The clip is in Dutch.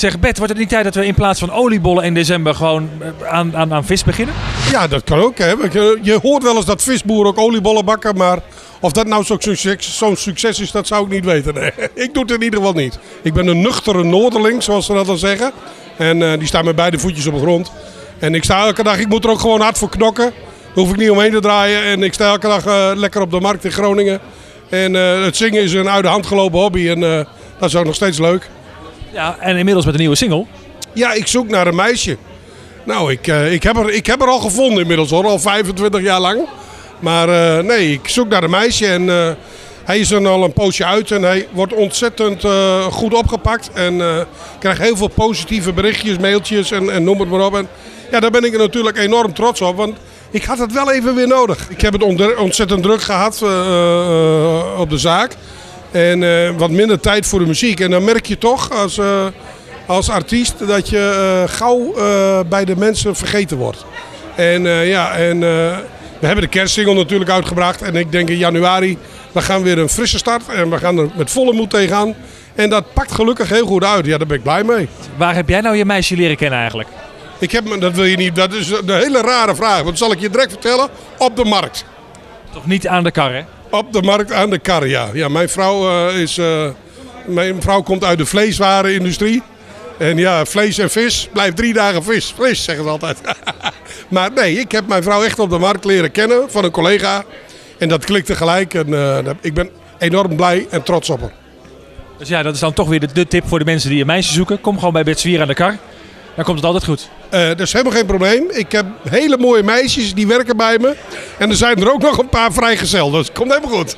Zeg Bert, wordt het niet tijd dat we in plaats van oliebollen in december gewoon aan vis beginnen? Ja, dat kan ook. Hè. Je hoort wel eens dat visboeren ook oliebollen bakken, maar of dat nou zo'n succes is, dat zou ik niet weten. Nee. Ik doe het in ieder geval niet. Ik ben een nuchtere Noorderling, zoals ze dat dan zeggen. En die staan met beide voetjes op de grond. En ik sta elke dag, ik moet er ook gewoon hard voor knokken. Daar hoef ik niet omheen te draaien. En ik sta elke dag lekker op de markt in Groningen. En het zingen is een uit de hand gelopen hobby en dat is ook nog steeds leuk. Ja, en inmiddels met een nieuwe single. Ja, ik zoek naar een meisje. Nou, ik heb er al gevonden inmiddels hoor, al 25 jaar lang. Maar nee, ik zoek naar een meisje en hij is er al een poosje uit en hij wordt ontzettend goed opgepakt. En krijgt heel veel positieve berichtjes, mailtjes en noem het maar op. En ja, daar ben ik natuurlijk enorm trots op, want ik had het wel even weer nodig. Ik heb het ontzettend druk gehad op de zaak. En wat minder tijd voor de muziek. En dan merk je toch als artiest dat je gauw bij de mensen vergeten wordt. En we hebben de kerstsingle natuurlijk uitgebracht. En ik denk in januari, we gaan weer een frisse start. En we gaan er met volle moed tegenaan. En dat pakt gelukkig heel goed uit. Ja, daar ben ik blij mee. Waar heb jij nou je meisje leren kennen eigenlijk? Dat wil je niet. Dat is een hele rare vraag. Want dat zal ik je direct vertellen. Op de markt. Toch niet aan de kar, hè? Op de markt aan de kar, ja. Ja, mijn vrouw komt uit de vleeswarenindustrie. En ja, vlees en vis blijft 3 dagen vis. Vlees, zeggen ze altijd. Maar nee, ik heb mijn vrouw echt op de markt leren kennen van een collega. En dat klikte gelijk. En ik ben enorm blij en trots op haar. Dus ja, dat is dan toch weer de tip voor de mensen die een meisje zoeken. Kom gewoon bij Bert Zwier aan de kar. Dan komt het altijd goed. Dat is helemaal geen probleem. Ik heb hele mooie meisjes die werken bij me. En er zijn er ook nog een paar vrijgezel. Dus het komt helemaal goed.